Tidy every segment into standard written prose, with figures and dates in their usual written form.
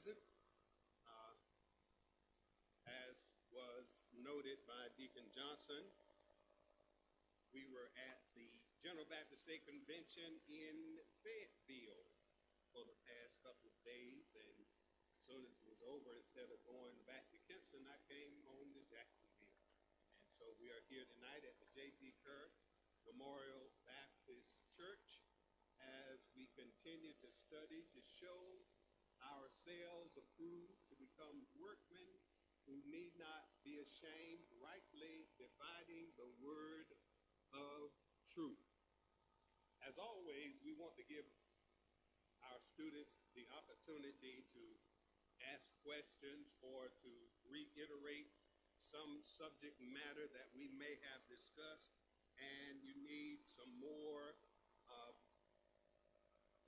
present. Uh, as was noted by Deacon Johnson, we were at the General Baptist State Convention in Fayetteville for the past couple of days, and as soon as it was over, instead of going back to Kinston, I came home to Jacksonville. And so we are here tonight at the J.T Kerr Memorial Baptist Church as we continue to study to show ourselves approved to become workmen who need not be ashamed, rightly dividing the word of truth. As always, we want to give our students the opportunity to ask questions or to reiterate some subject matter that we may have discussed, and you need some more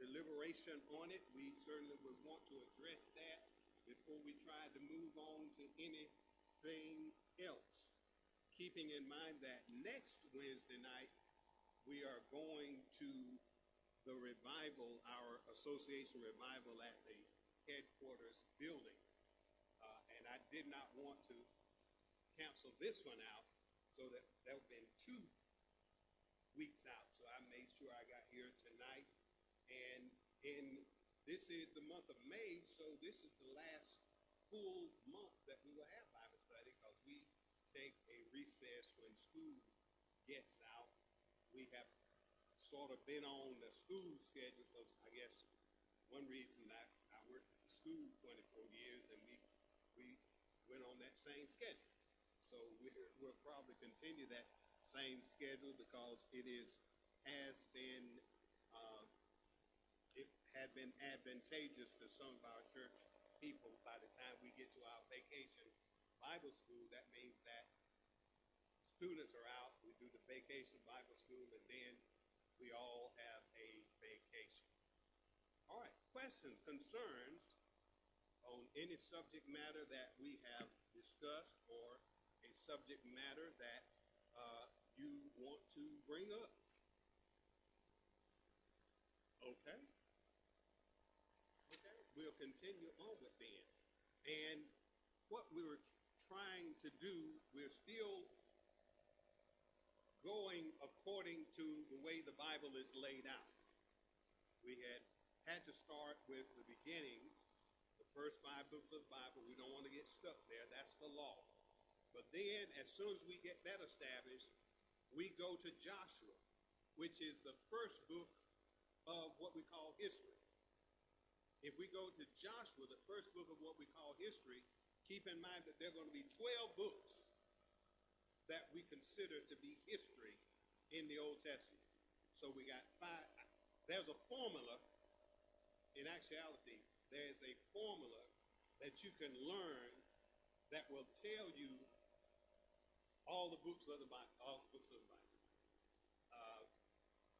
deliberation on it. We certainly would want to address that before we try to move on to anything else. Keeping in mind that next Wednesday night, we are going to the revival, our association revival at the headquarters building. And I did not want to cancel this one out, so that would have been 2 weeks out. So I made sure I got here tonight. And this is the month of May, so this is the last full month that we will have Bible study, because we take a recess when school gets out. We have sort of been on the school schedule, because I guess one reason that I worked at the school 24 years, and we went on that same schedule. So we'll probably continue that same schedule, because it had been advantageous to some of our church people. By the time we get to our vacation Bible school, that means that students are out, we do the vacation Bible school, and then we all have a vacation. All right, questions, concerns on any subject matter that we have discussed, or a subject matter that you want to bring up? Okay. We'll continue on with Ben. And what we were trying to do, we're still going according to the way the Bible is laid out. We had to start with the beginnings, the first 5 books of the Bible. We don't want to get stuck there. That's the law. But then, as soon as we get that established, we go to Joshua, which is the first book of what we call history. If we go to Joshua, the first book of what we call history, keep in mind that there are going to be 12 books that we consider to be history in the Old Testament. So we got 5. There's a formula. In actuality, there's a formula that you can learn that will tell you all the books of the Bible.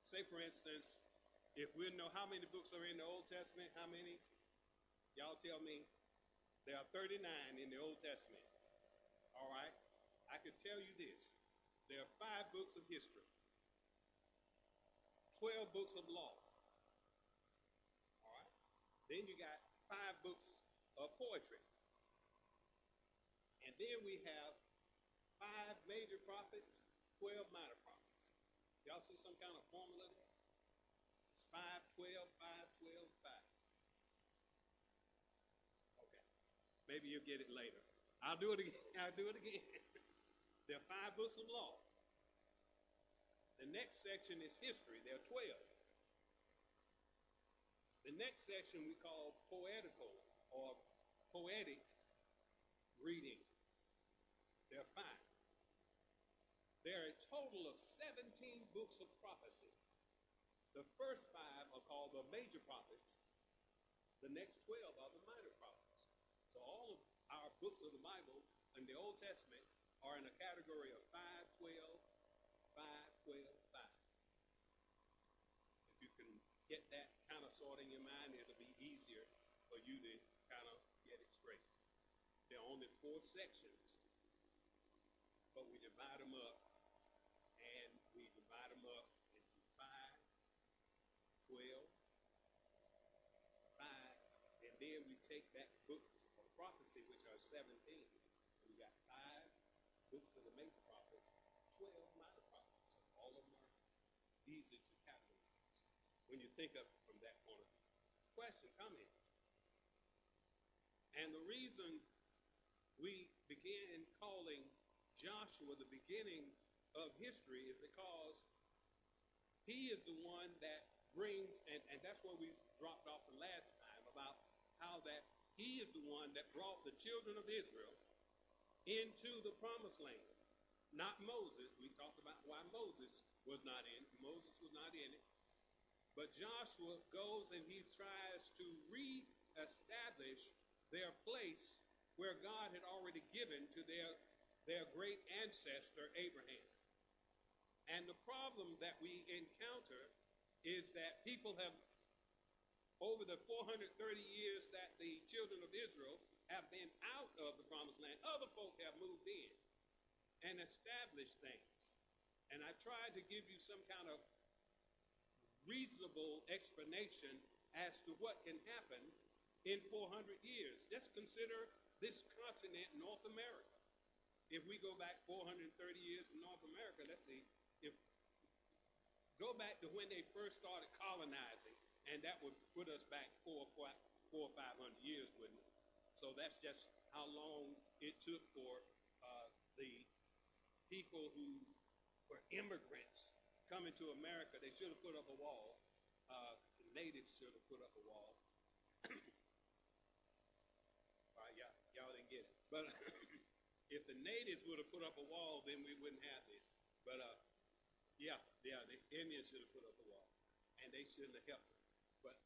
Say, for instance, if we know how many books are in the Old Testament, how many? Y'all tell me. There are 39 in the Old Testament. All right? I could tell you this. There are 5 books of history, 12 books of law. All right? Then you got 5 books of poetry. And then we have 5 major prophets, 12 minor prophets. Y'all see some kind of formula there? It's 5, 12, 5, 12, 5. Okay. Maybe you'll get it later. I'll do it again. There are 5 books of law. The next section is history. There are 12. The next section we call poetical or poetic reading. There are 5. There are a total of 17 books of prophecy. The first 5 are called the major prophets. The next 12 are the minor prophets. So all of our books of the Bible in the Old Testament are in a category of 5, 12, 5, 12, 5. If you can get that kind of sort in your mind, it'll be easier for you to kind of get it straight. There are only 4 sections, but we divide them up, and we divide them up into 5, 12, 5, and then we take that book of prophecy, which are 17, we got 5 books of the major prophets, 12 minor prophets. All of them are easy to categorize when you think of it from that point of view. Question, comment. And the reason we began calling Joshua the beginning of history is because he is the one that brings, and that's where we dropped off the last time, about how that he is the one that brought the children of Israel into the promised land. Not Moses. We talked about why Moses was not in. Moses was not in it. But Joshua goes and he tries to reestablish their place where God had already given to their great ancestor Abraham. And the problem that we encounter is that people have, over the 430 years that the children of Israel have been out of the promised land, other folk have moved in and established things. And I tried to give you some kind of reasonable explanation as to what can happen in 400 years. Just consider this continent, North America. If we go back 430 years in North America, let's see, go back to when they first started colonizing, and that would put us back 400 or 500 years, wouldn't it? So that's just how long it took for the people who were immigrants coming to America. They should have put up a wall. The natives should have put up a wall. All right, y'all didn't get it. But if the natives would have put up a wall, then we wouldn't have this. But yeah, the Indians should have put up a wall, and they shouldn't have helped them. But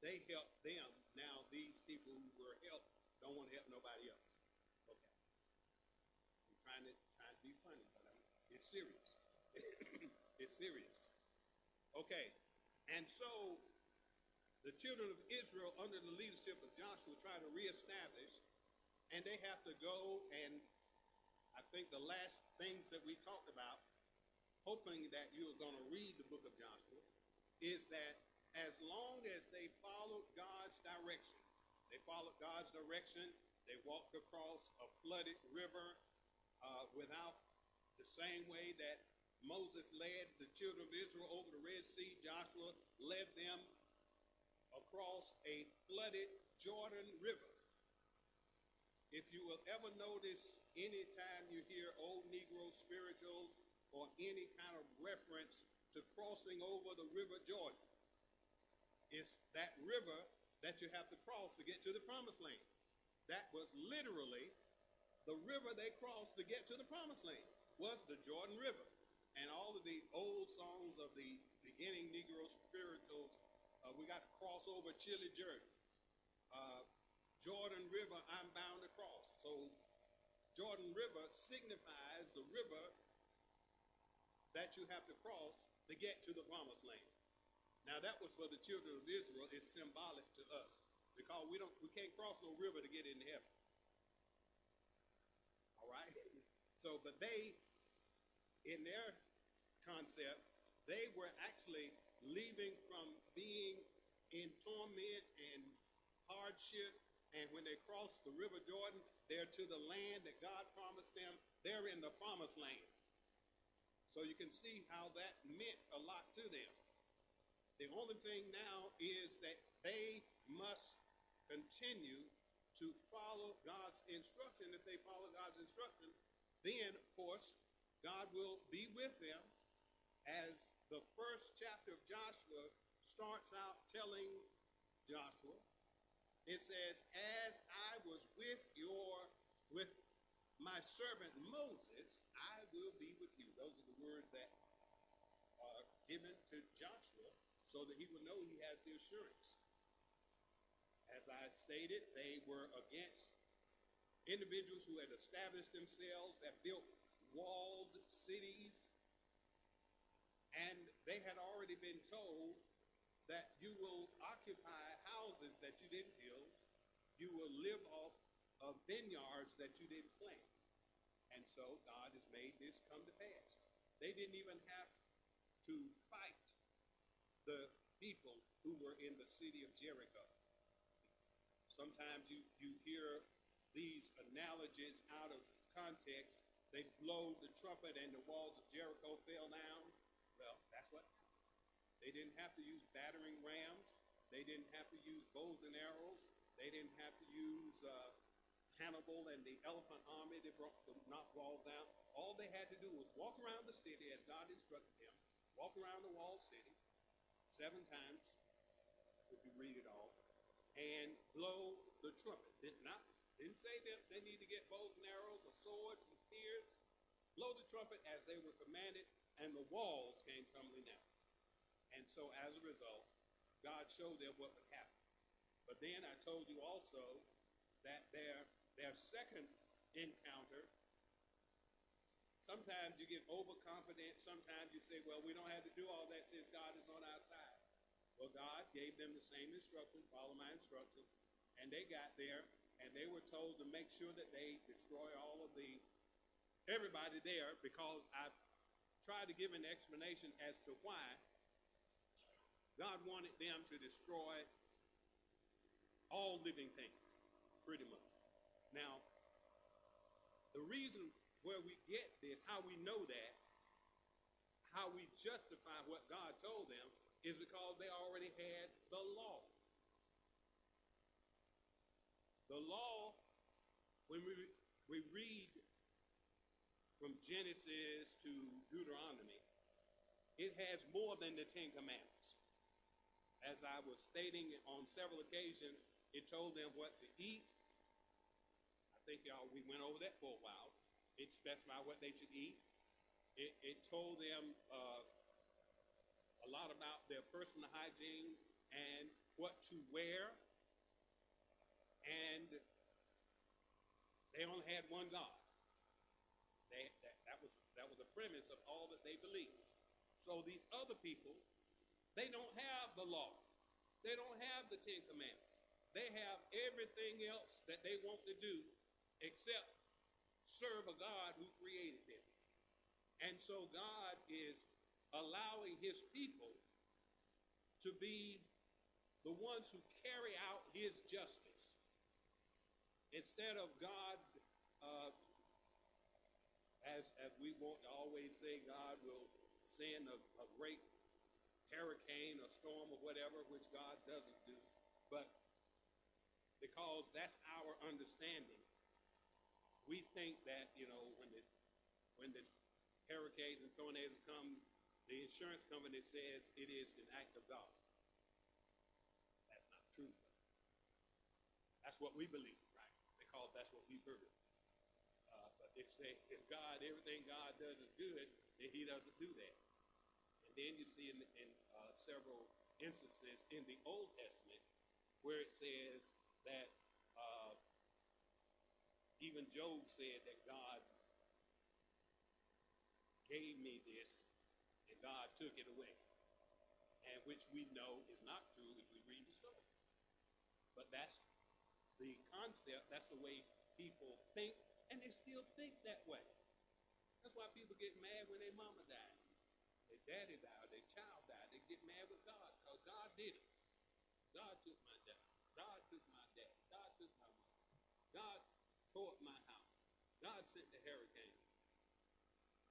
they helped them. Now these people who were helped don't want to help nobody else. Okay, I'm trying to be funny, but it's serious. It's serious. Okay, and so the children of Israel, under the leadership of Joshua, try to reestablish, and they have to go, and I think the last things that we talked about, hoping that you're going to read the book of Joshua, is that as long as they followed God's direction, they walked across a flooded river without the same way that Moses led the children of Israel over the Red Sea. Joshua led them across a flooded Jordan River. If you will ever notice, anytime you hear old Negro spirituals or any kind of reference to crossing over the River Jordan, it's that river that you have to cross to get to the promised land. That was literally the river they crossed to get to the promised land, was the Jordan River. And all of the old songs of the beginning Negro spirituals, we got to cross over Chilly Jordan. Jordan River, I'm bound to cross. So Jordan River signifies the river that you have to cross to get to the promised land. Now that was for the children of Israel. It's symbolic to us because we can't cross no river to get into heaven. All right. So, but they, in their concept, they were actually leaving from being in torment and hardship, and when they crossed the River Jordan, they're to the land that God promised them. They're in the promised land. So you can see how that meant a lot to them. The only thing now is that they must continue to follow God's instruction. If they follow God's instruction, then, of course, God will be with them. As the first chapter of Joshua starts out telling Joshua, it says, as I was with my servant Moses, I will be with you. Those are the words that are given to Joshua so that he will know he has the assurance. As I stated, they were against individuals who had established themselves, have built walled cities, and they had already been told that you will occupy houses that you didn't build, you will live off of vineyards that you didn't plant. And so God has made this come to pass. They didn't even have to fight the people who were in the city of Jericho. Sometimes you hear these analogies out of context. They blow the trumpet and the walls of Jericho fell down. Well, that's what they didn't have to use battering rams. They didn't have to use bows and arrows. They didn't have to use Hannibal and the elephant army that knocked walls down. All they had to do was walk around the city as God instructed them, walk around the walled city 7 times, if you read it all, and blow the trumpet. Didn't say they need to get bows and arrows or swords and spears. Blow the trumpet as they were commanded, and the walls came tumbling down. And so as a result, God showed them what would happen. But then I told you also that their second encounter, sometimes you get overconfident. Sometimes you say, well, we don't have to do all that since God is on our side. Well, God gave them the same instruction, follow my instruction. And they got there, and they were told to make sure that they destroy everybody there, because I tried to give an explanation as to why God wanted them to destroy all living things, pretty much. Now, the reason where we get this, how we know that, how we justify what God told them, is because they already had the law. The law, when we read from Genesis to Deuteronomy, it has more than the 10 Commandments. As I was stating on several occasions, it told them what to eat. I think we went over that for a while. It specified what they should eat. It told them a lot about their personal hygiene and what to wear. And they only had one God. That was the premise of all that they believed. So these other people, they don't have the law. They don't have the 10 Commandments. They have everything else that they want to do except serve a God who created them. And so God is allowing his people to be the ones who carry out his justice. Instead of God, as we want to always say, God will send a great hurricane or storm or whatever, which God doesn't do. But because that's our understanding, we think that, when the hurricanes and tornadoes come, the insurance company says it is an act of God. That's not true. That's what we believe, right? Because that's what we've heard. But if God, everything God does is good, then he doesn't do that. And then you see in several instances in the Old Testament where it says that even Job said that God gave me this and God took it away, and which we know is not true if we read the story. But that's the concept, that's the way people think, and they still think that way. That's why people get mad when their mama died, their daddy died, their child died. They get mad with God because God did it. God took my dad. God took my dad. God took my mom. God tore up my house. God sent the hurricane.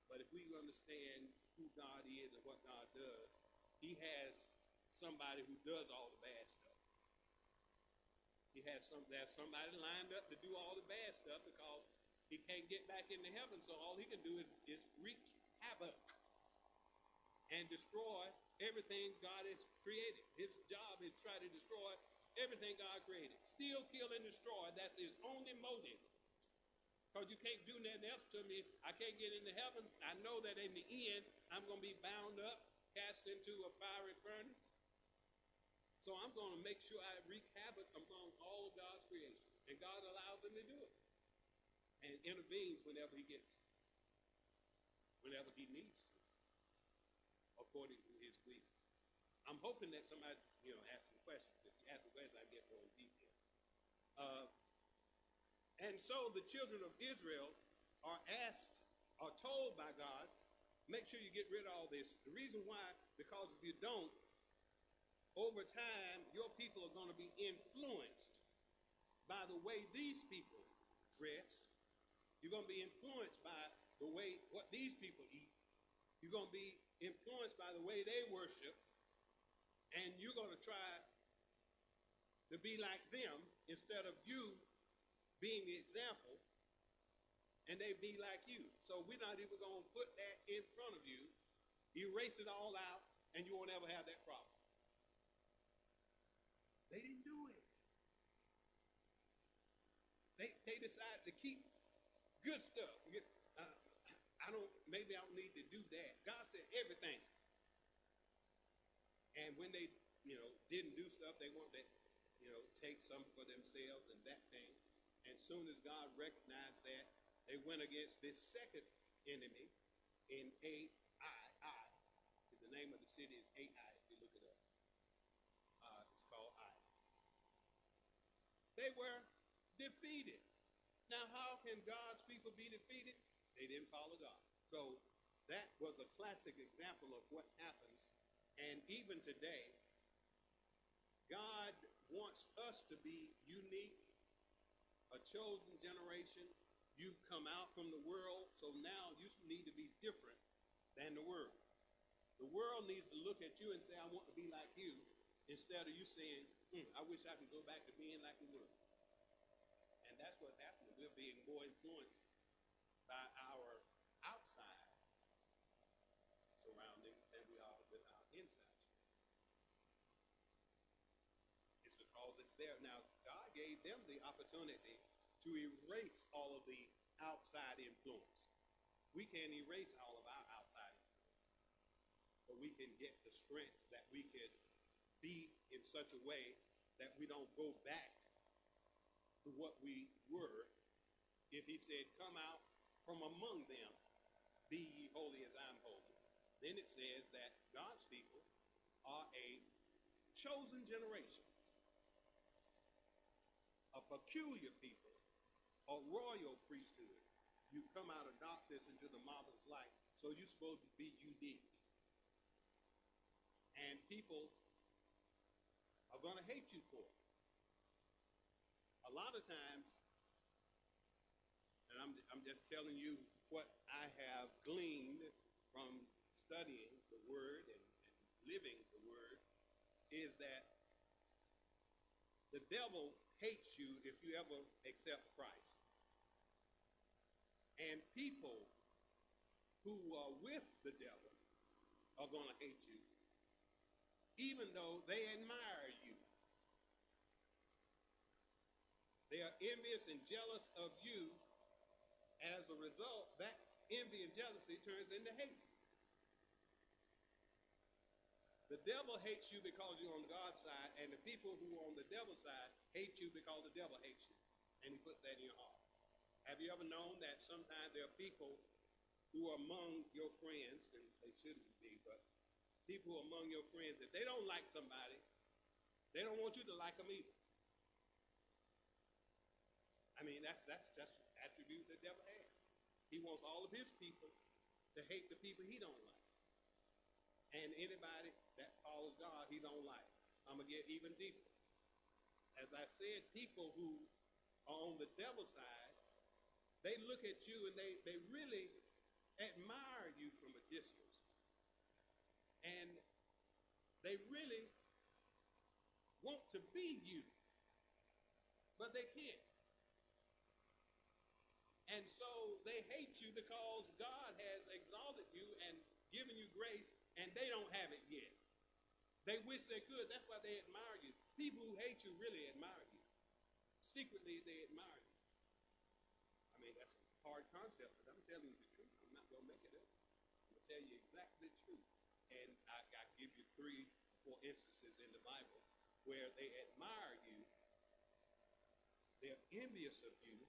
But if we understand who God is and what God does, he has somebody who does all the bad stuff. There's somebody lined up to do all the bad stuff because he can't get back into heaven, so all he can do is wreak havoc and destroy everything God has created. His job is try to destroy everything God created. Steal, kill, and destroy. That's his only motive. Because you can't do nothing else to me. I can't get into heaven. I know that in the end, I'm going to be bound up, cast into a fiery furnace. So I'm going to make sure I wreak havoc among all of God's creation. And God allows him to do it. And intervenes whenever he needs to, according to his will. I'm hoping that somebody, asks some questions. If you ask some questions, I can get more in detail. And so the children of Israel are told by God, make sure you get rid of all this. The reason why, because if you don't, over time, your people are going to be influenced by the way these people dress. You're going to be influenced by the way what these people eat. You're going to be influenced by the way they worship. And you're going to try to be like them instead of you being the example and they be like you. So we're not even going to put that in front of you, erase it all out, and you won't ever have that problem. They didn't do it. They decided to keep good stuff. Maybe I don't need to do that. God said everything. And when they, didn't do stuff, they wanted to, take some for themselves and that thing. And soon as God recognized that, they went against this second enemy in Ai. The name of the city is Ai, if you look it up. It's called Ai. They were defeated. Now, how can God's people be defeated? They didn't follow God. So that was a classic example of what happens. And even today, God wants us to be unique, a chosen generation. You've come out from the world, so now you need to be different than the world. The world needs to look at you and say, I want to be like you, instead of you saying, I wish I could go back to being like the world. And that's what's happening. We're being more influenced by our outside surroundings than we are with our inside. It's because it's there. Now, God gave them the opportunity to erase all of the outside influence. We can't erase all of our outside influence, but we can get the strength that we could be in such a way that we don't go back to what we were. If he said, come out from among them, be ye holy as I'm holy, then it says that God's people are a chosen generation, a peculiar people, a royal priesthood. You come out of darkness into the marvelous light, so you're supposed to be unique. And people are going to hate you for it. A lot of times, and I'm just telling you what I have gleaned from studying the Word and living the Word, is that the devil hates you if you ever accept Christ. And people who are with the devil are going to hate you, even though they admire you. They are envious and jealous of you. As a result, that envy and jealousy turns into hate. The devil hates you because you're on God's side, and the people who are on the devil's side hate you because the devil hates you, and he puts that in your heart. Have you ever known that sometimes there are people who are among your friends, and they shouldn't be, but people who are among your friends, if they don't like somebody, they don't want you to like them either. I mean, that's attribute the devil has. He wants all of his people to hate the people he don't like. And anybody that follows God, he don't like. I'm going to get even deeper. As I said, people who are on the devil's side, they look at you and they really admire you from a distance. And they really want to be you, but they can't. And so they hate you because God has exalted you and given you grace, and they don't have it yet. They wish they could. That's why they admire you. People who hate you really admire you. Secretly, they admire you. I mean, that's a hard concept, but I'm telling you the truth. I'm not going to make it up. I'm going to tell you exactly the truth. And I give you 3 or 4 instances in the Bible where they admire you. They're envious of you.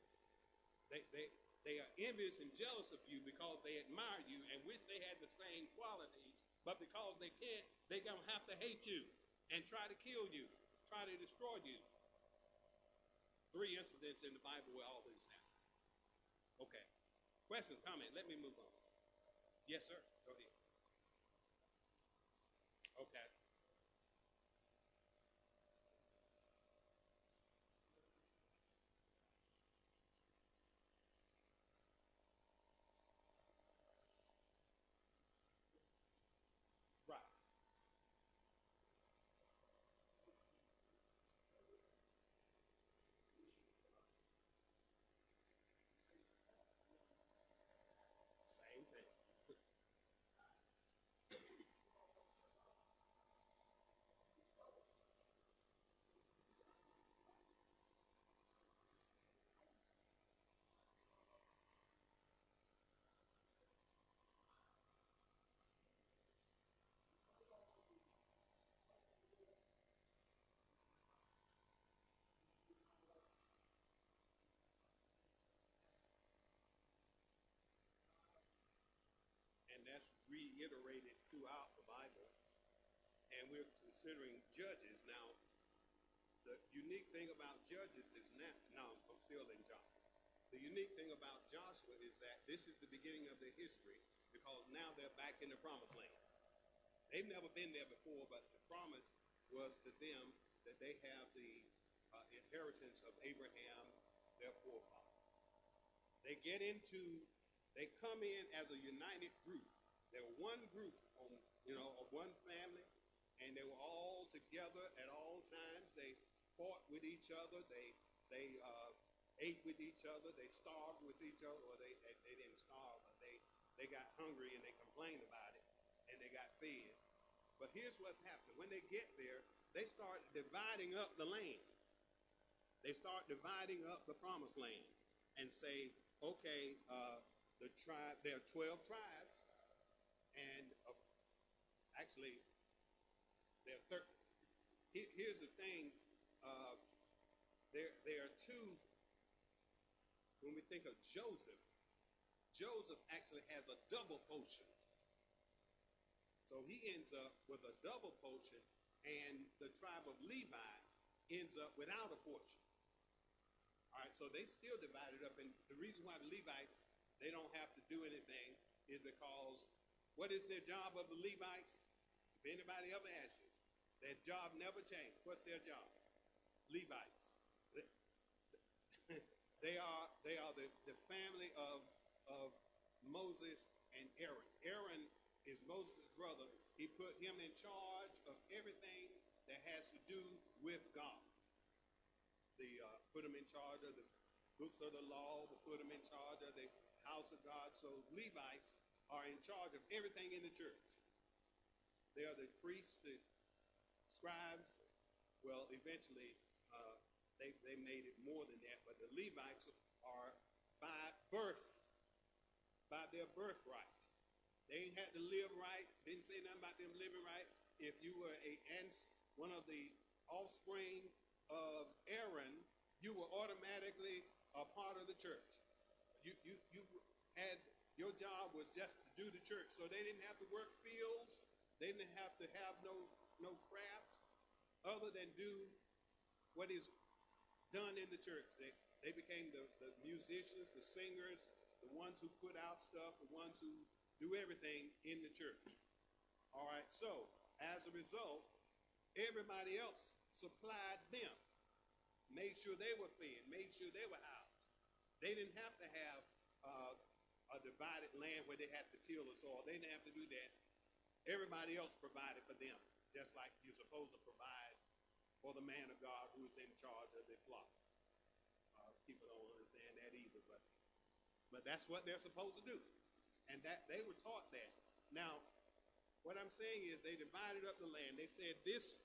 They are envious and jealous of you because they admire you and wish they had the same qualities, but because they can't, they're going to have to hate you and try to kill you, try to destroy you. 3 incidents in the Bible where all this happened. Okay. Question, comment, let me move on. Yes, sir. Go ahead. Okay. reiterated throughout the Bible, and we're considering Judges. Now, the unique thing about Judges is now I'm still in Joshua. The unique thing about Joshua is that this is the beginning of their history because now they're back in the promised land. They've never been there before, but the promise was to them that they have the inheritance of Abraham, their forefather. They come in as a united group. They're one group, one family, and they were all together at all times. They fought with each other. They ate with each other. They starved with each other, or they didn't starve, but they got hungry and they complained about it, and they got fed. But here's what's happening. When they get there, they start dividing up the land. They start dividing up the promised land and say, okay, there are 12 tribes, and actually, there are 13. Here's the thing. There are two. When we think of Joseph actually has a double portion. So he ends up with a double portion, and the tribe of Levi ends up without a portion. All right, so they still divided up, and the reason why the Levites, they don't have to do anything is because what is their job of the Levites? If anybody ever asks you, their job never changed. What's their job? Levites. They are the family of Moses and Aaron. Aaron is Moses' brother. He put him in charge of everything that has to do with God. Put him in charge of the books of the law, put him in charge of the house of God. So Levites are in charge of everything in the church. They are the priests, the scribes. Well, eventually, they made it more than that, but the Levites are by birth, by their birthright. They ain't had to live right. Didn't say nothing about them living right. If you were one of the offspring of Aaron, you were automatically a part of the church. You had, your job was just to do the church. So they didn't have to work fields. They didn't have to have no craft other than do what is done in the church. They became the musicians, the singers, the ones who put out stuff, the ones who do everything in the church. All right, so as a result, everybody else supplied them, made sure they were fed, made sure they were housed. They didn't have to have a divided land where they had to till the soil. They didn't have to do that. Everybody else provided for them, just like you're supposed to provide for the man of God who is in charge of the flock. People don't understand that either, but that's what they're supposed to do. And that they were taught that. Now, what I'm saying is they divided up the land. They said this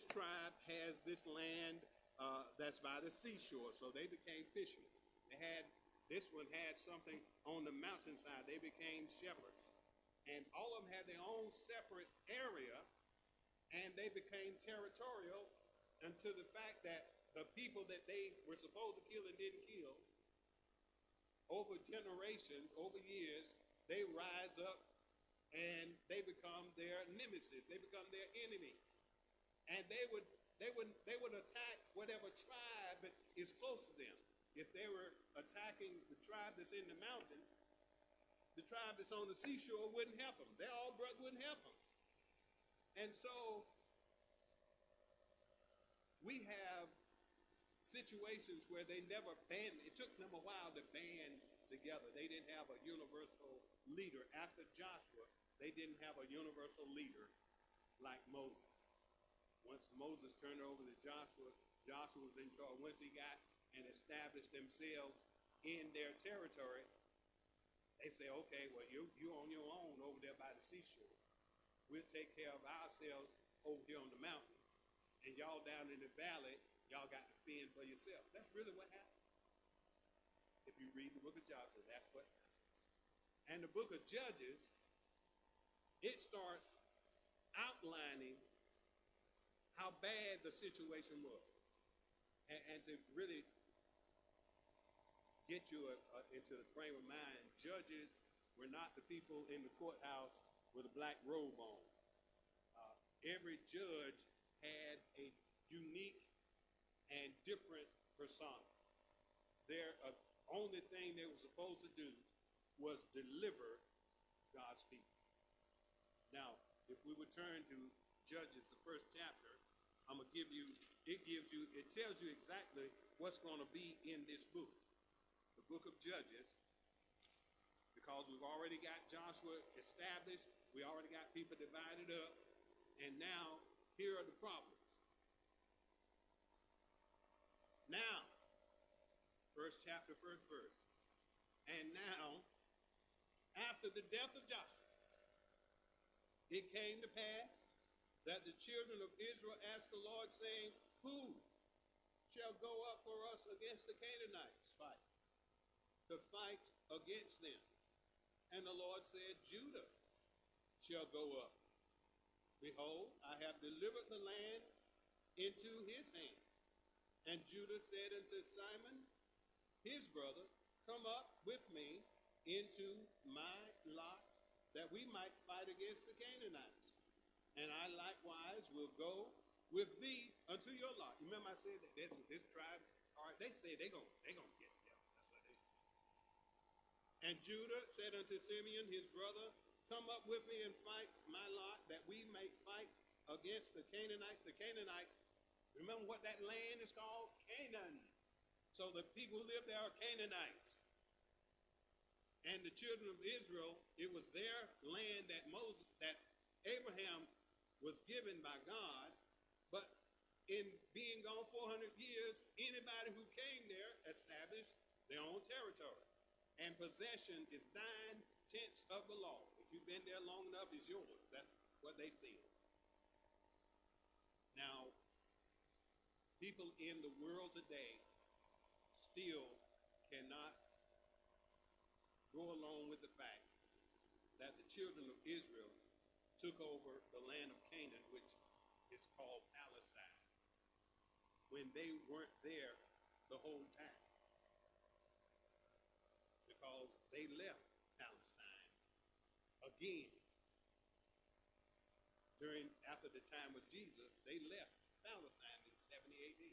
tribe has this land that's by the seashore, so they became fishermen. This one had something on the mountainside. They became shepherds. And all of them had their own separate area, and they became territorial until the fact that the people that they were supposed to kill and didn't kill, over generations, over years, they rise up and they become their nemesis. They become their enemies. And they would attack whatever tribe is close to them. If they were attacking the tribe that's in the mountain, the tribe that's on the seashore wouldn't help them. Their all brother wouldn't help them. And so we have situations where they never band. It took them a while to band together. They didn't have a universal leader. After Joshua, they didn't have a universal leader like Moses. Once Moses turned over to Joshua, Joshua was in charge. Once he got and established themselves in their territory, they say, okay, well, you're on your own over there by the seashore. We'll take care of ourselves over here on the mountain. And y'all down in the valley, y'all got to fend for yourself. That's really what happened. If you read the book of Joshua, that's what happens. And the book of Judges, it starts outlining how bad the situation was. And to really get you into the frame of mind, Judges were not the people in the courthouse with a black robe on. Every judge had a unique and different persona. Their only thing they were supposed to do was deliver God's people. Now, if we would turn to Judges, the first chapter, I'm going to give you, it tells you exactly what's going to be in this book, the book of Judges, because we've already got Joshua established, we already got people divided up, and now here are the problems. Now, first chapter, first verse. And now, after the death of Joshua, it came to pass that the children of Israel asked the Lord, saying, who shall go up for us against the Canaanites to fight against them? And the Lord said, Judah shall go up. Behold, I have delivered the land into his hand. And Judah said unto Simon, his brother, come up with me into my lot, that we might fight against the Canaanites. And I likewise will go with thee unto your lot. Remember I said that this tribe, all right, they say they're gonna get them. That's what they say. And Judah said unto Simeon, his brother, come up with me and fight my lot, that we may fight against the Canaanites. The Canaanites, remember what that land is called? Canaan. So the people who live there are Canaanites. And the children of Israel, it was their land that Abraham was given by God. But in being gone 400 years, anybody who came there established their own territory. And possession is 9/10 of the law. If you've been there long enough, it's yours. That's what they said. Now, people in the world today still cannot go along with the fact that the children of Israel took over the land of Canaan, which is called Palestine, when they weren't there the whole time, because they left Palestine again. After the time of Jesus, they left Palestine in 70 AD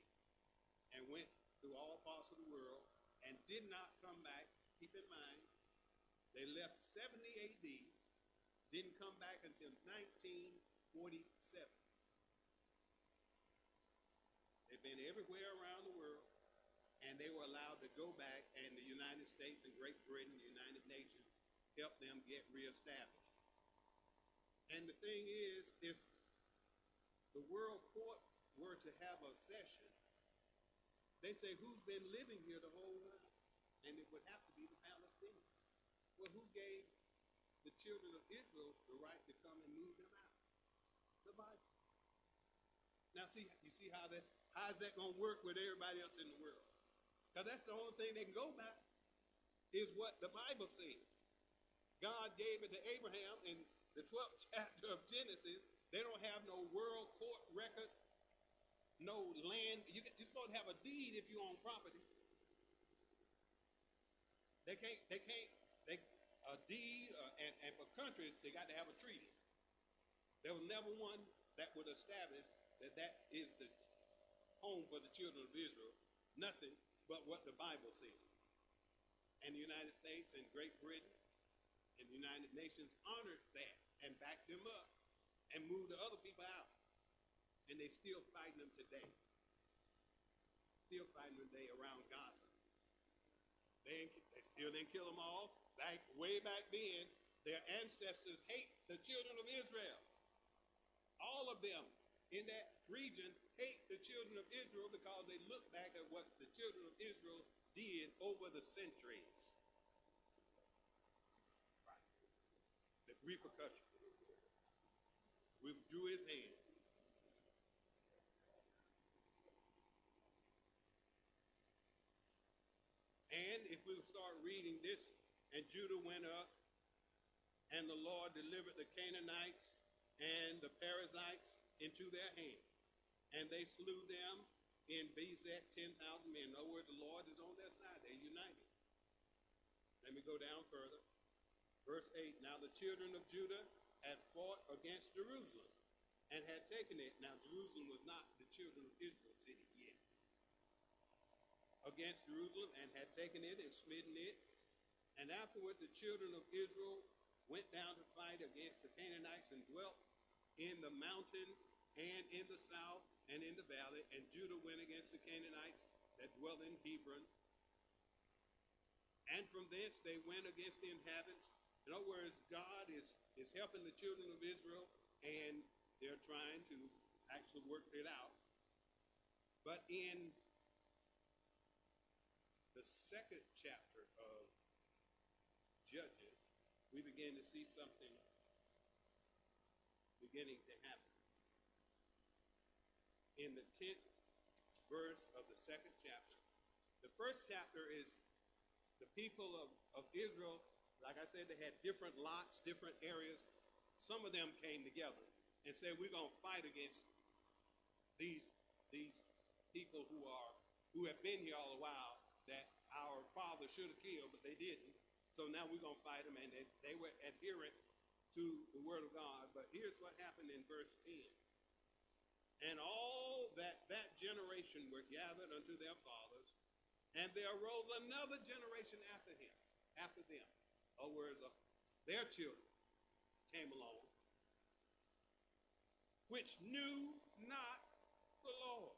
and went through all parts of the world and did not come back. Keep in mind, they left 70 AD, didn't come back until 1947. They've been everywhere around the world, and they were allowed to go back, and the United States and Great Britain, the United Nations, helped them get reestablished. And the thing is, if the World Court were to have a session, they say, who's been living here the whole time? And it would have to be the Palestinians. Well, who gave the children of Israel the right to come and move them out? The Bible. Now, you see how's that going to work with everybody else in the world? Because that's the only thing they can go by, is what the Bible says. God gave it to Abraham in the 12th chapter of Genesis. They don't have no world court record, no land. You're supposed to have a deed if you own property. A deed, and for countries, they got to have a treaty. There was never one that would establish that is the home for the children of Israel. Nothing but what the Bible says. And the United States and Great Britain and the United Nations honored that and backed them up and moved the other people out. And they still fighting them today. Still fighting them today around Gaza. They still didn't kill them all. Way back then, their ancestors hate the children of Israel. All of them in that region hate the children of Israel because they look back at what the children of Israel did over the centuries. Right. The repercussion. Withdrew his hand. And if we start reading this, and Judah went up, and the Lord delivered the Canaanites and the Perizzites into their hand. And they slew them in Bezek 10,000 men. In other words, the Lord is on their side. They're united. Let me go down further. Verse verse 8, now the children of Judah had fought against Jerusalem and had taken it. Now Jerusalem was not the children of Israel's city yet. Against Jerusalem and had taken it and smitten it. And afterward the children of Israel went down to fight against the Canaanites and dwelt in the mountain and in the south and in the valley. And Judah went against the Canaanites that dwelt in Hebron. And from thence they went against the inhabitants. In other words, God is helping the children of Israel, and they're trying to actually work it out. But in the second chapter of Judges, we begin to see something beginning to happen. In the 10th verse of the second chapter, the first chapter is the people of Israel. Like I said, they had different lots, different areas. Some of them came together and said, we're going to fight against these people who have been here all a while that our fathers should have killed, but they didn't. So now we're going to fight them, and they were adherent to the word of God. But here's what happened in verse 10. And all that generation were gathered unto their fathers, and there arose another generation after them. In other words, their children came along, which knew not the Lord,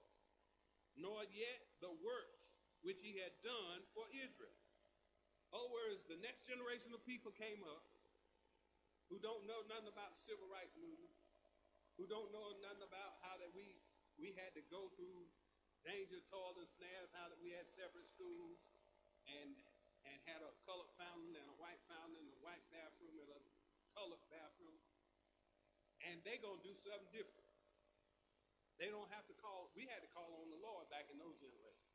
nor yet the works which he had done for Israel. In other words, the next generation of people came up who don't know nothing about the civil rights movement, who don't know nothing about how that we had to go through danger, toil, and snares, how that we had separate schools and had a colored fountain and a white fountain and a white bathroom and a colored bathroom. And they going to do something different. They don't have to call, we had to call on the Lord back in those generations.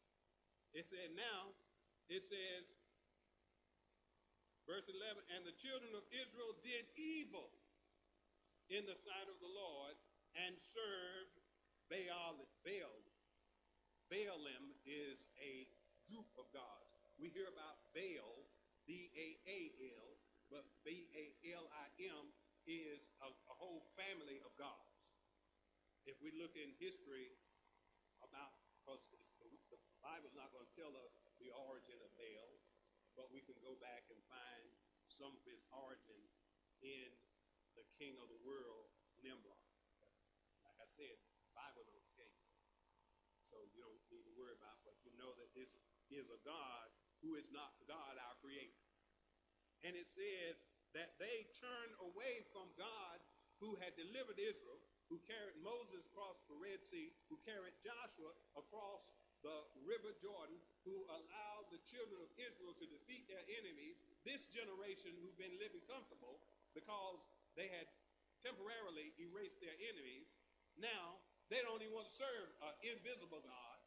It said now, it says, verse 11, and the children of Israel did evil in the sight of the Lord and served Baalim. Baalim is a group of gods. We hear about Baal, B-A-A-L, but B-A-L-I-M is a whole family of gods. If we look in history about, because the Bible's not going to tell us the origin of Baal, but we can go back and find some of his origin in the king of the world, Nimrod. Like I said, the Bible don't tell you. So you don't need to worry about it, but you know that this is a God who is not God, our creator. And it says that they turned away from God who had delivered Israel, who carried Moses across the Red Sea, who carried Joshua across the river Jordan, who allowed the children of Israel to defeat their enemies. This generation who've been living comfortable because they had temporarily erased their enemies, now they don't even want to serve an invisible God.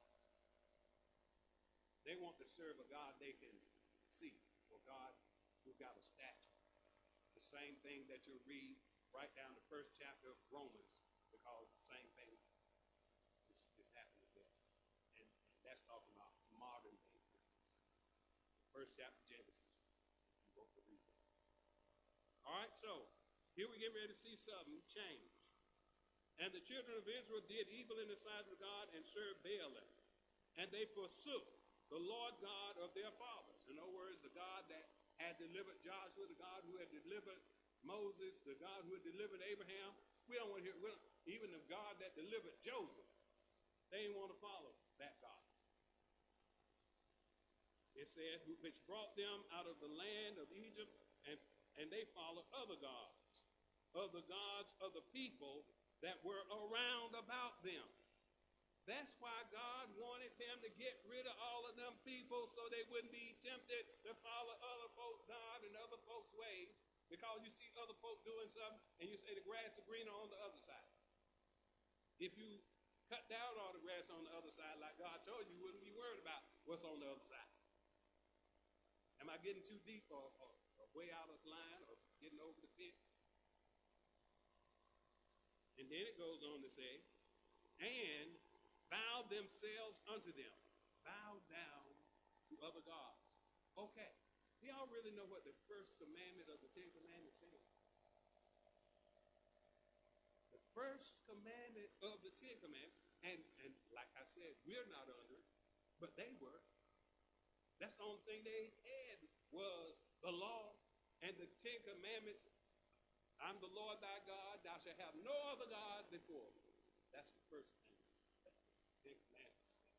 They want to serve a God they can see, or God who got a statue. The same thing that you'll read right down the first chapter of Romans, because the same thing is happening there. And that's talking about modern day Christians. First chapter of Genesis, if you want to read that. All right, so here we get ready to see something change. And the children of Israel did evil in the sight of God and served Baalim. And they forsook the Lord God of their fathers. In other words, the God that had delivered Joshua, the God who had delivered Moses, the God who had delivered Abraham. We don't want to hear, even the God that delivered Joseph, they didn't want to follow that God. It said, which brought them out of the land of Egypt, and they followed other gods, of the gods of the people that were around about them. That's why God wanted them to get rid of all of them people so they wouldn't be tempted to follow other folks' God and other folks' ways, because you see other folk doing something and you say the grass is greener on the other side. If you cut down all the grass on the other side like God told you, you wouldn't be worried about what's on the other side. Am I getting too deep or way out of line or getting over the fence? And then it goes on to say, and bow themselves unto them. Bow down to other gods. Okay. Do y'all really know what the first commandment of the Ten Commandments first commandment of the Ten Commandments. And like I said, we're not under it, but they were. That's the only thing they had was the law and the Ten Commandments. I'm the Lord thy God. Thou shalt have no other God before me. That's the first thing. The Ten Commandments says.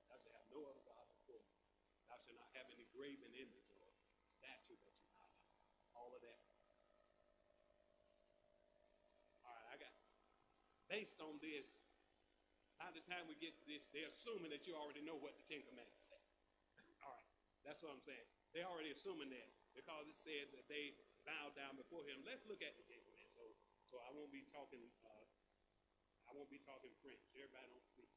Thou shalt have no other God before me. Thou shalt not have any graven image or statue that you have. All of that. All right, I got. Based on this, by the time we get to this, they're assuming that you already know what the Ten Commandments say. All right, that's what I'm saying. They're already assuming that because it said that they bowed down before him. Let's look at the Ten Commandments. So I won't be talking. I won't be talking French. Everybody don't speak.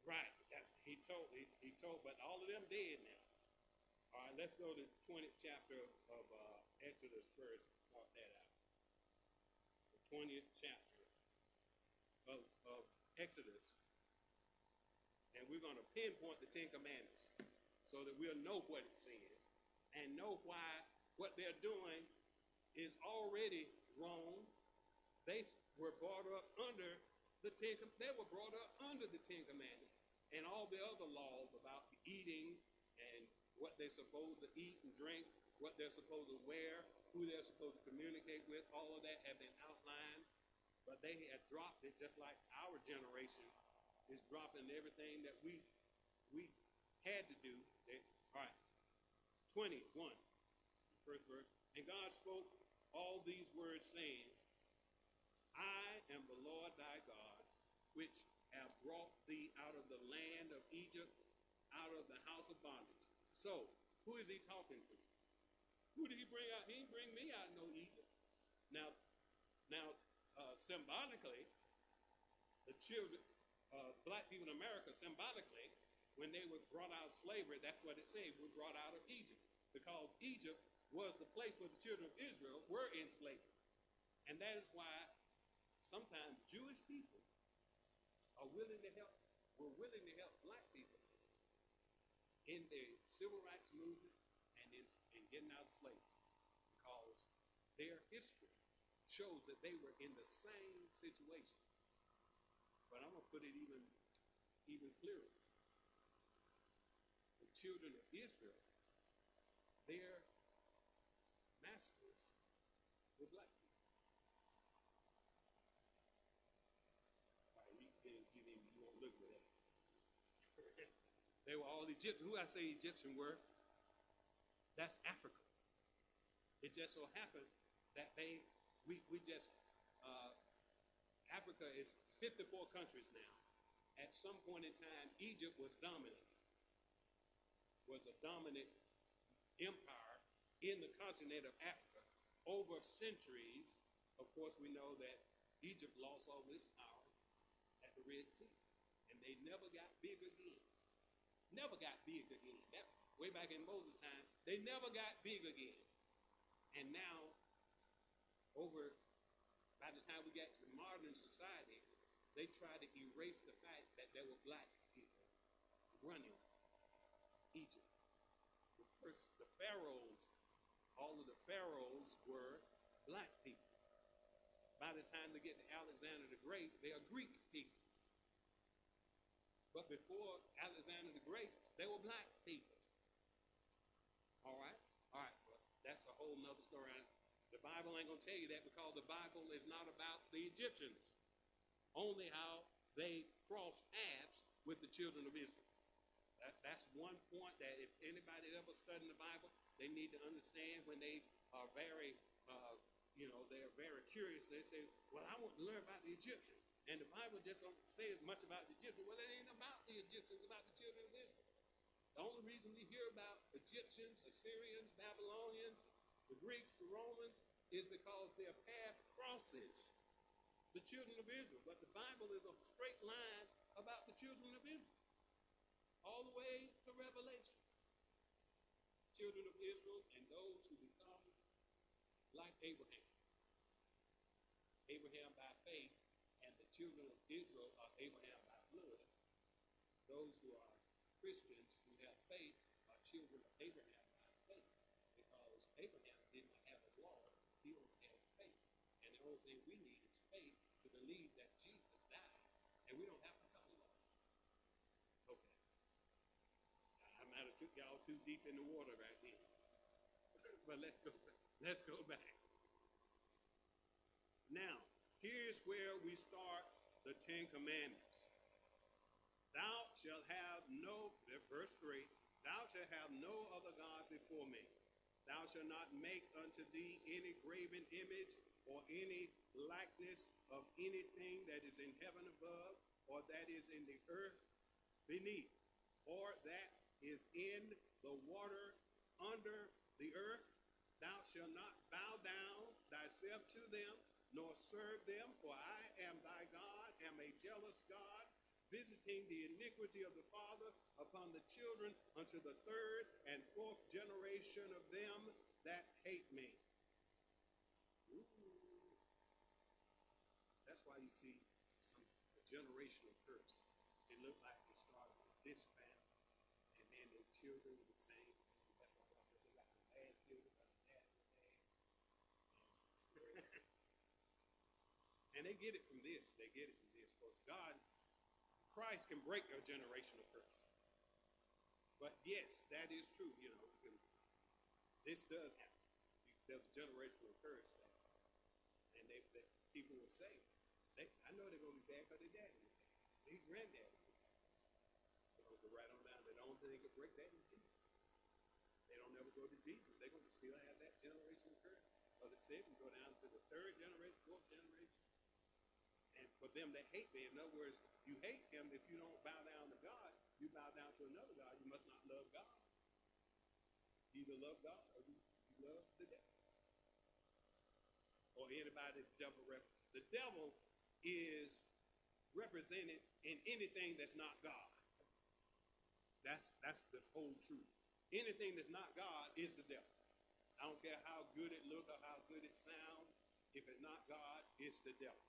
Right. He told, but all of them dead now. All right, let's go to the 20th chapter of Exodus first. Start that out. 20th chapter of Exodus, and we're going to pinpoint the Ten Commandments so that we'll know what it says and know why what they're doing is already wrong. They were brought up under the They were brought up under the Ten Commandments and all the other laws about eating and what they're supposed to eat and drink, what they're supposed to wear, who they're supposed to communicate with. All of that have been outlined, but they had dropped it just like our generation is dropping everything that we had to do. All right, 21, first verse. And God spoke all these words, saying, I am the Lord thy God, which have brought thee out of the land of Egypt, out of the house of bondage. So, who is he talking to? Who did he bring out? He didn't bring me out of no Egypt. Now, symbolically, the children, black people in America, symbolically, when they were brought out of slavery, that's what it said, were brought out of Egypt. Because Egypt was the place where the children of Israel were in slavery. And that is why sometimes Jewish people were willing to help black people in the civil rights movement and in getting out of slavery, because their history shows that they were in the same situation. But I'm going to put it even clearer. The children of Israel, their masters were black people. All right, you won't look at that. They were all Egyptian. Who I say Egyptian were? That's Africa. It just so happened that Africa is 54 countries now. At some point in time, Egypt was a dominant empire in the continent of Africa over centuries. Of course, we know that Egypt lost all its power at the Red Sea, and they never got big again. Never got big again. That way back in Moses' time, they never got big again. And now, by the time we got to modern society, they tried to erase the fact that there were black people running Egypt. The pharaohs, all of the pharaohs were black people. By the time they get to Alexander the Great, they are Greek people. But before Alexander the Great, they were black people. All right? Well, that's a whole nother story. The Bible ain't going to tell you that, because the Bible is not about the Egyptians. Only how they crossed paths with the children of Israel. That's one point that if anybody ever studying the Bible, they need to understand when they are very, they're very curious. They say, well, I want to learn about the Egyptians. And the Bible just don't say as much about the Egyptians. Well, it ain't about the Egyptians, it's about the children of Israel. The only reason we hear about Egyptians, Assyrians, Babylonians, the Greeks, the Romans, is because their path crosses the children of Israel. But the Bible is a straight line about the children of Israel, all the way to Revelation. Children of Israel and those who become like Abraham. Abraham by faith, and the children of Israel are Abraham by blood. Those who are Christians who have faith are children of Abraham by faith, because Abraham did not have a only thing we need is faith to believe that Jesus died, and we don't have to come along. Okay. I might have took y'all too deep in the water right then. But let's go back. Now, here's where we start the Ten Commandments. Thou shalt have no, verse 3, thou shalt have no other God before me. Thou shalt not make unto thee any graven image or any likeness of anything that is in heaven above, or that is in the earth beneath, or that is in the water under the earth. Thou shalt not bow down thyself to them, nor serve them, for I am thy God, am a jealous God, visiting the iniquity of the father upon the children unto the third and fourth generation of them that hate me. Ooh. That's why you see a generational curse. It looked like it started with this family, and then their children were the same. That's why I said they got some bad children, but the dad was bad. And they get it from this. They get it from this. Because Christ can break a generational curse. But yes, that is true. This does happen. There's a generational curse. And people will say, I know they're going to be bad because their daddy was bad. Their granddaddy was bad. They're going to go right on down. The only thing they can break that is Jesus. They don't ever go to Jesus. They're going to still have that generational curse. Because it said we go down to the third generation, fourth generation. And for them that hate me, in other words, you hate him if you don't bow down to God. You bow down to another God. You must not love God. You either love God or you love the devil. Or anybody the devil represents. The devil is represented in anything that's not God. That's the whole truth. Anything that's not God is the devil. I don't care how good it looks or how good it sounds. If it's not God, it's the devil.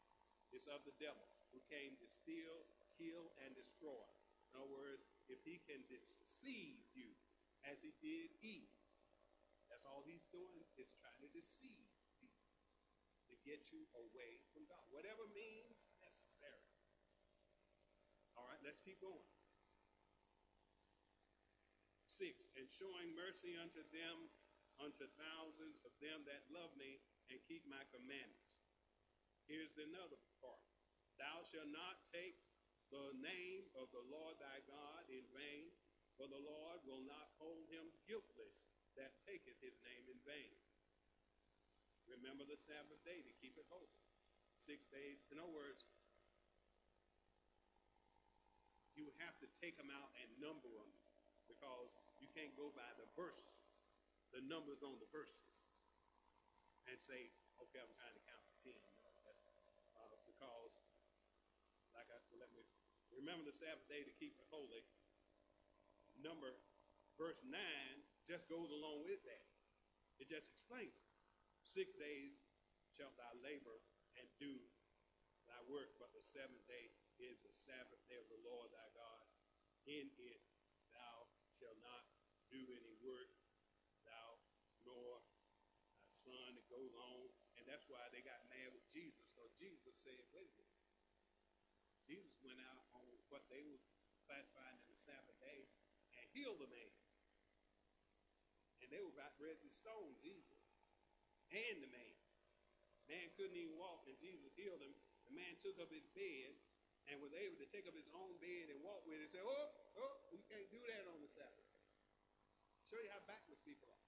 It's of the devil who came to steal, kill, and destroy. In other words, if he can deceive you as he did Eve, that's all he's doing is trying to deceive you to get you away from God. Whatever means necessary. All right, let's keep going. 6, and showing mercy unto them, unto thousands of them that love me and keep my commandments. Here's another part. Thou shalt not take the name of the Lord thy God in vain, for the Lord will not hold him guiltless that taketh his name in vain. Remember the Sabbath day to keep it holy. 6 days. In other words, you have to take them out and number them, because you can't go by the verse, the numbers on the verses, and say, okay, I'm trying to count to 10. Because, let me remember the Sabbath day to keep it holy. Verse 9 just goes along with that. It just explains it. 6 days shalt thou labor and do thy work, but the seventh day is the Sabbath day of the Lord thy God. In it thou shalt not do any work, thou nor thy son. It goes on. And that's why they got mad with Jesus, because Jesus said, wait a minute. Jesus went out on what they were classifying as the Sabbath day and healed the man. And they were about ready to stone Jesus and the man. Man couldn't even walk, and Jesus healed him. The man took up his bed and was able to take up his own bed and walk with it and say, we can't do that on the Sabbath day. Show you how backwards people are.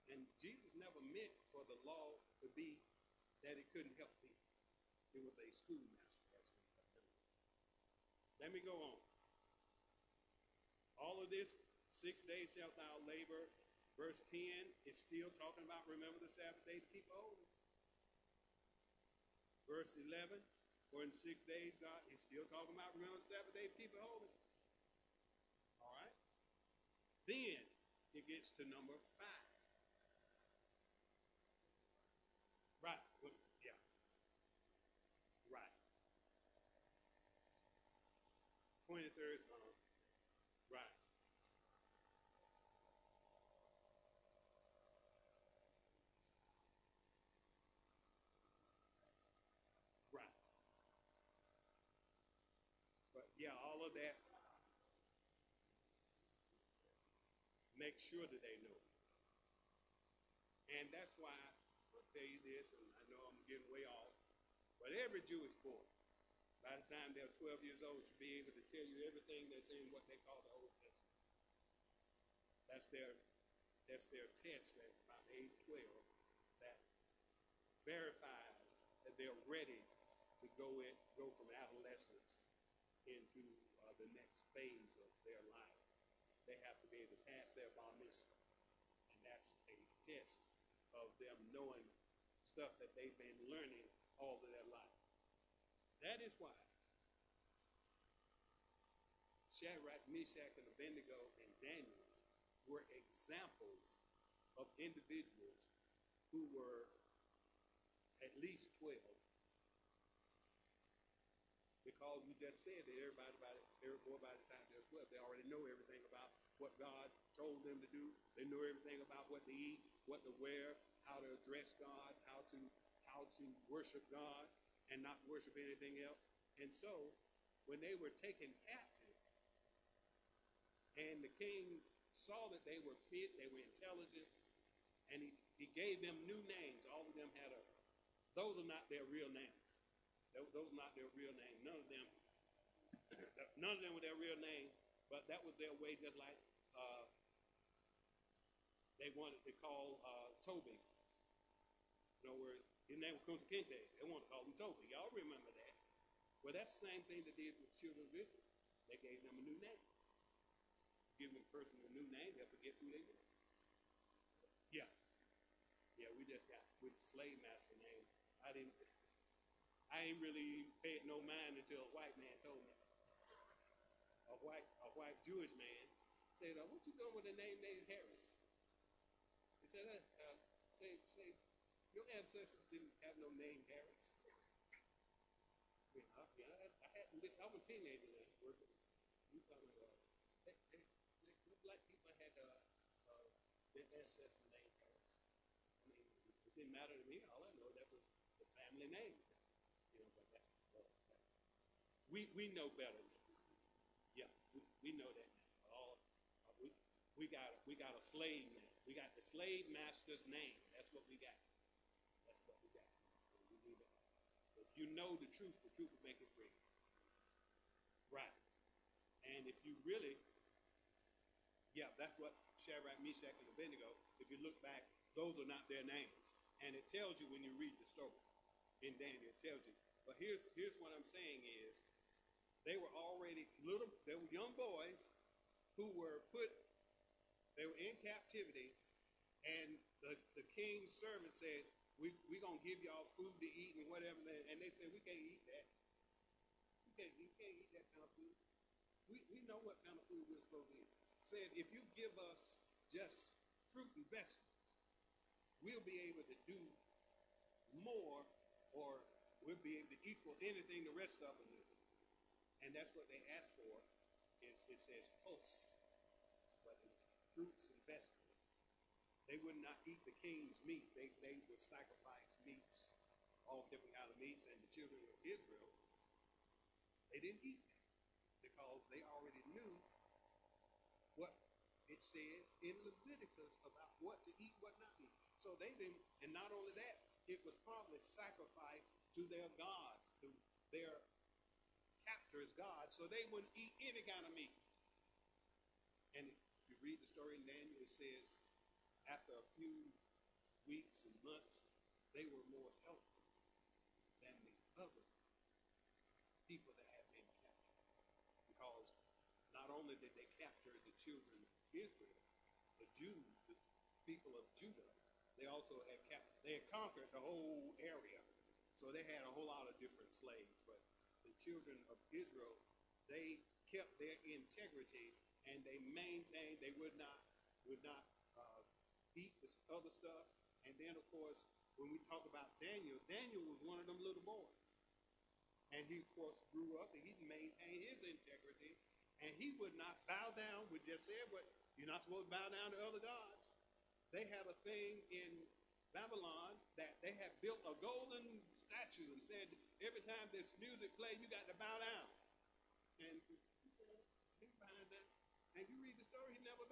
And Jesus never meant for the law to be that it couldn't help people. It was a schoolmaster. That's what he kept doing. Let me go on. All of this, 6 days shalt thou labor. Verse 10 is still talking about remember the Sabbath day to keep holy. Verse 11, for in 6 days, God is still talking about remember the Sabbath day to keep it holy. All right. Then it gets to number 5. Right. Yeah. Right. 23rd Psalm. Right. Yeah, all of that. Make sure that they know. And that's why I'll tell you this, and I know I'm getting way off, but every Jewish boy, by the time they're 12 years old, should be able to tell you everything that's in what they call the Old Testament. That's their test at about age 12 that verifies that they're ready to go from adolescence into the next phase of their life. They have to be able to pass their bar mitzvah, and that's a test of them knowing stuff that they've been learning all of their life. That is why Shadrach, Meshach, and Abednego and Daniel were examples of individuals who were at least 12. Because we just said that every boy by the time they're 12, they already know everything about what God told them to do. They know everything about what to eat, what to wear, how to address God, how to worship God and not worship anything else. And so, when they were taken captive, and the king saw that they were fit, they were intelligent, and he gave them new names. All of them those are not their real names. Those are not their real names. None of them were their real names, but that was their way, just like they wanted to call Toby. In other words, his name was Kunta Kinte. They wanted to call him Toby. Y'all remember that. Well, that's the same thing they did with the children of Israel. They gave them a new name. Give a person a new name, they'll forget who they were. Yeah. Yeah, we just got with the slave master name. I ain't really paid no mind until a white man told me. A white Jewish man said, what you doing with a name named Harris? He said, say, your ancestors didn't have no name Harris. I was a teenager then, working. You talking about black people had their ancestors named Harris. I mean, it didn't matter to me. All I know that was the family name. But we know better now. Yeah, we know that now. We got a slave name. We got the slave master's name. That's what we got. That's what we got. We do that. If you know the truth will make it free. Right. And if you really, yeah, that's what Shadrach, Meshach, and Abednego, if you look back, those are not their names. And it tells you when you read the story in Daniel, it tells you. But here's what I'm saying is, they were young boys who were they were in captivity, and the king's servant said, we're going to give y'all food to eat and whatever. And they said, we can't eat that. You can't eat that kind of food. We know what kind of food we're supposed to eat. Said, if you give us just fruit and vegetables, we'll be able to do more, or we'll be able to equal anything the rest of them do. And that's what they asked for. It says pulse, but it's fruits and vegetables. They would not eat the king's meat. They would sacrifice meats, all different kind of meats, and the children of Israel, they didn't eat that because they already knew what it says in Leviticus about what to eat, what not to eat. So they didn't, and not only that, it was probably sacrificed to their gods, to their captors' gods, so they wouldn't eat any kind of meat. And if you read the story in Daniel, it says after a few weeks and months, they were more healthy than the other people that had been captured. Because not only did they capture the children of Israel, the Jews, the people of Judah, they also had conquered the whole area. So they had a whole lot of different slaves. But the children of Israel, they kept their integrity, and they maintained, they would not eat the other stuff. And then, of course, when we talk about Daniel, Daniel was one of them little boys. And he, of course, grew up, and he maintained his integrity, and he would not bow down. We just said, what, you're not supposed to bow down to other gods. They had a thing in Babylon that they had built a golden statue and said, every time this music played, you got to bow down. And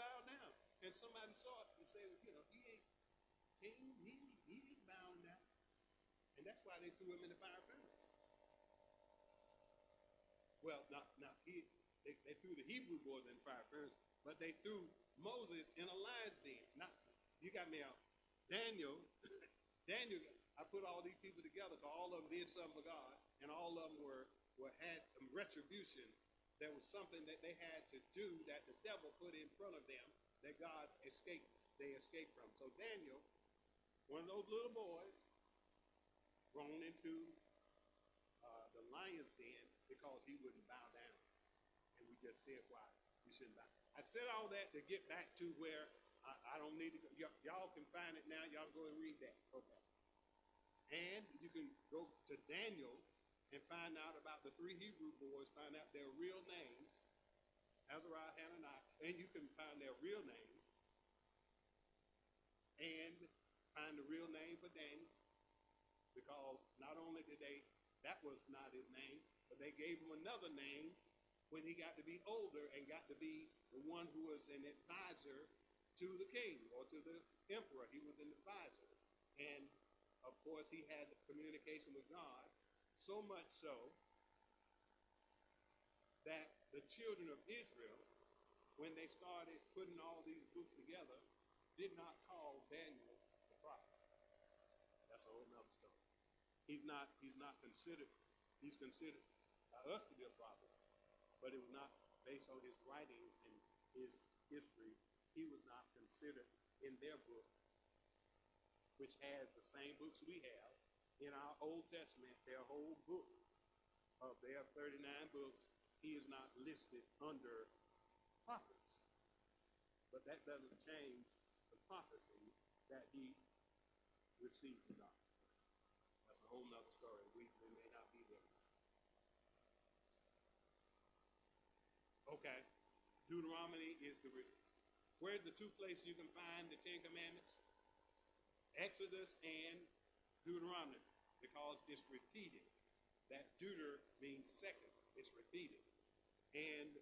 bow down. And somebody saw it and said, you know, he ain't king, he ain't bowing down. And that's why they threw him in the fire furnace. Well, they threw the Hebrew boys in the fire furnace, but they threw Moses in a lion's den. Now, you got me out. Daniel, I put all these people together because all of them did something for God, and all of them had some retribution. There was something that they had to do that the devil put in front of them that they escaped from. So Daniel, one of those little boys, thrown into the lion's den because he wouldn't bow down. And we just said why we shouldn't bow. I said all that to get back to where I don't need to go. Y'all can find it now. Y'all go and read that. Okay. And you can go to Daniel and find out about the three Hebrew boys, find out their real names, Azariah, Hananiah, and you can find their real names and find the real name for Daniel, because not only that was not his name, but they gave him another name when he got to be older and got to be the one who was an advisor to the king or to the emperor. He was an advisor. And of course, he had communication with God, so much so that the children of Israel, when they started putting all these books together, did not call Daniel the prophet. That's a whole nother story. He's considered by us to be a prophet, but it was not based on his writings and his history. He was not considered in their book, which has the same books we have in our Old Testament, their whole book of their 39 books. He is not listed under prophets. But that doesn't change the prophecy that he received from God. That's a whole nother story. We may not be there. Okay. Deuteronomy is where's the two places you can find the Ten Commandments? Exodus and Deuteronomy, because it's repeated. That Deuter means second. It's repeated. And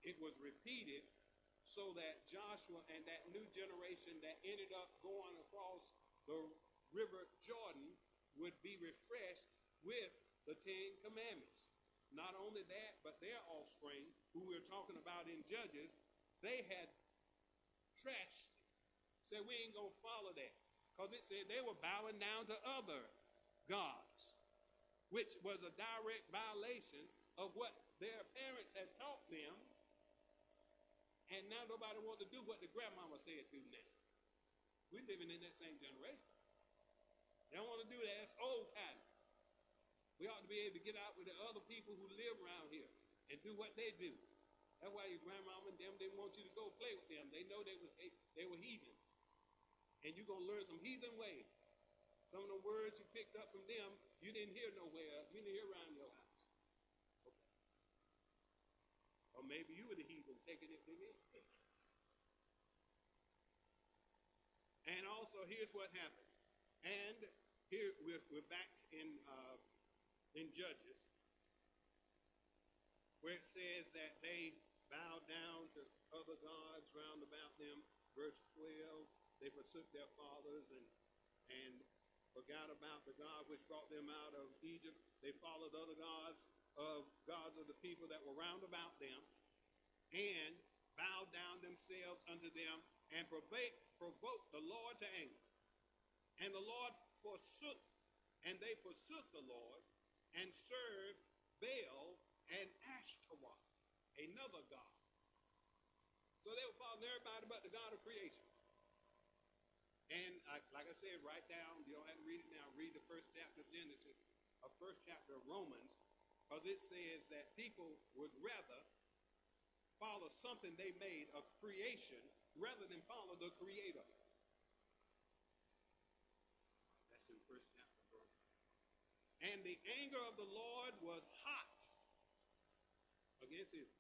it was repeated so that Joshua and that new generation that ended up going across the river Jordan would be refreshed with the Ten Commandments. Not only that, but their offspring, who we're talking about in Judges, they had trashed it. Said, we ain't going to follow that. Because it said they were bowing down to other gods, which was a direct violation of what their parents had taught them. And now nobody wants to do what the grandmama said do now. We're living in that same generation. They don't want to do that. It's old time. We ought to be able to get out with the other people who live around here and do what they do. That's why your grandmama and them didn't want you to go play with them. They know they were heathen. And you're going to learn some heathen ways. Some of the words you picked up from them, you didn't hear nowhere. You didn't hear around your house. Okay. Or maybe you were the heathen taking it from me. And also, here's what happened. And here we're back in Judges, where it says that they bowed down to other gods round about them. Verse 12, they forsook their fathers and forgot about the God which brought them out of Egypt. They followed other gods of the people that were round about them, and bowed down themselves unto them, and provoked the Lord to anger. And the Lord they forsook the Lord, and served Baal and Ashtaroth, another god. So they were following everybody but the God of creation. And like I said, write down, you don't have to read it now, read the first chapter of Genesis, or first chapter of Romans, because it says that people would rather follow something they made of creation rather than follow the Creator. That's in first chapter of Romans. And the anger of the Lord was hot against Israel.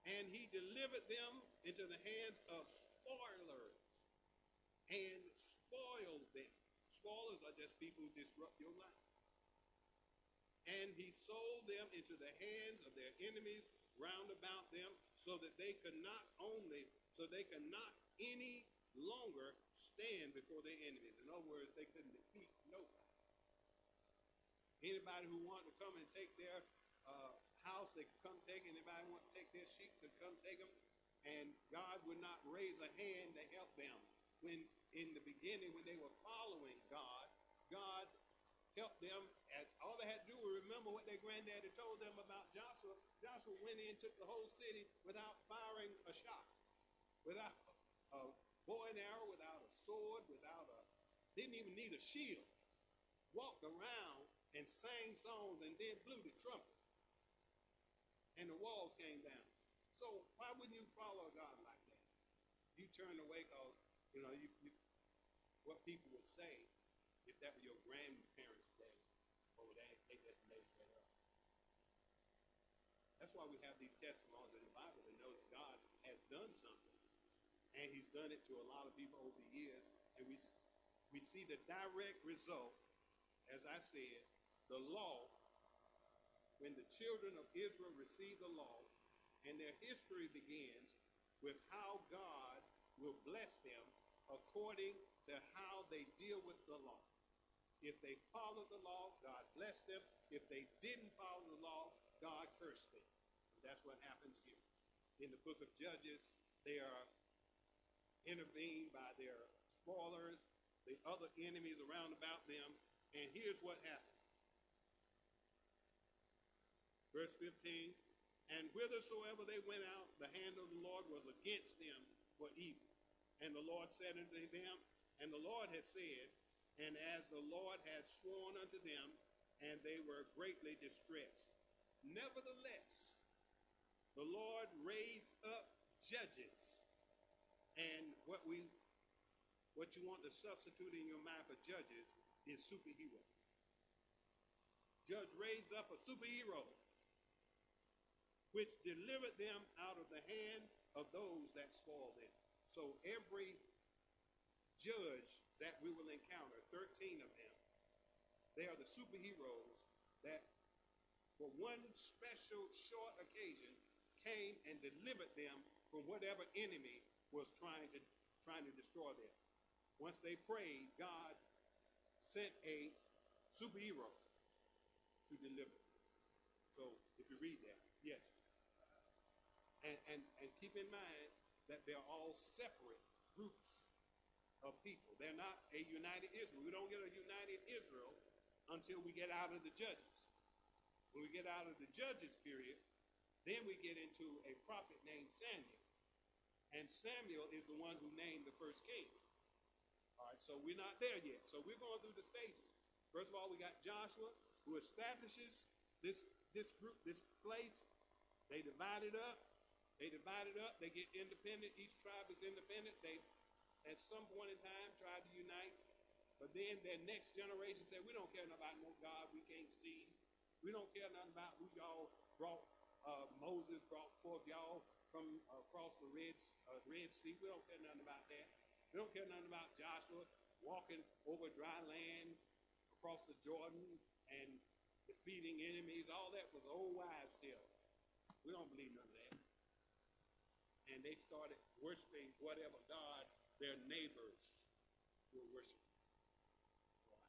And he delivered them into the hands of spoilers and spoiled them. Spoilers are just people who disrupt your life. And he sold them into the hands of their enemies round about them, so that they could not any longer stand before their enemies. In other words, they couldn't defeat nobody. Anybody who wanted to come and take their house, they could come take it. Anybody who wanted to take their sheep could come take them. And God would not raise a hand to help them. When in the beginning, when they were following God, God helped them. As all they had to do was remember what their granddaddy told them about Joshua. Joshua went in, took the whole city without firing a shot, without a bow and arrow, without a sword, didn't even need a shield. Walked around and sang songs and then blew the trumpet. And the walls came down. So why wouldn't you follow a God like that? You turn away because, what people would say if that were your grandparents' day. Oh, they just made that up. That's why we have these testimonies in the Bible to know that God has done something. And he's done it to a lot of people over the years. And we see the direct result, as I said, the law. When the children of Israel received the law, and their history begins with how God will bless them according to how they deal with the law. If they followed the law, God blessed them. If they didn't follow the law, God cursed them. And that's what happens here. In the book of Judges, they are intervened by their spoilers, the other enemies around about them, and here's what happened. Verse 15, and whithersoever they went out, the hand of the Lord was against them for evil. And the Lord said unto them, and the Lord had said, and as the Lord had sworn unto them, and they were greatly distressed. Nevertheless, the Lord raised up judges. And what you want to substitute in your mind for judges is superhero. Judge raised up a superhero, which delivered them out of the hand of those that spoiled them. So every judge that we will encounter, 13 of them, they are the superheroes that for one special short occasion came and delivered them from whatever enemy was trying to destroy them. Once they prayed, God sent a superhero to deliver them. So if you read that, yes. And keep in mind that they're all separate groups of people. They're not a united Israel. We don't get a united Israel until we get out of the Judges. When we get out of the Judges period, then we get into a prophet named Samuel. And Samuel is the one who named the first king. All right, so we're not there yet. So we're going through the stages. First of all, we got Joshua, who establishes this group, this place. They divide it up. They get independent. Each tribe is independent. They, at some point in time, tried to unite. But then their next generation said, we don't care nothing about no God we can't see. We don't care nothing about who y'all brought. Moses brought forth y'all from across the Red Sea. We don't care nothing about that. We don't care nothing about Joshua walking over dry land across the Jordan and defeating enemies. All that was old wives' tale. We don't believe none of that. And they started worshiping whatever God their neighbors were worshiping. Right.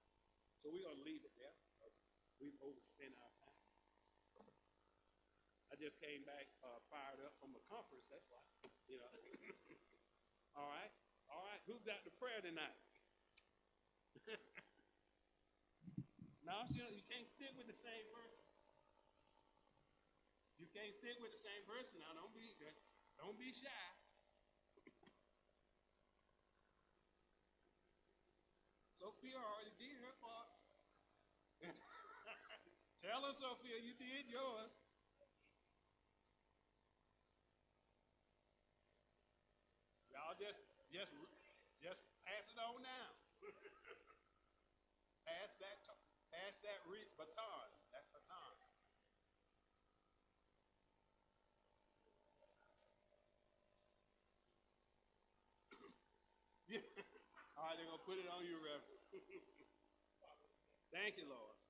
So we're going to leave it there because we've overspent our time. I just came back fired up from a conference, that's why. All right. Who's got the prayer tonight? Now, you can't stick with the same person. You can't stick with the same person. Now, don't be shy. Sophia already did her part. Tell her, Sophia, you did yours. Y'all just pass it on now. pass that baton. That baton. Yeah. All right, they're gonna put it on you, Reverend. Thank you, Lord.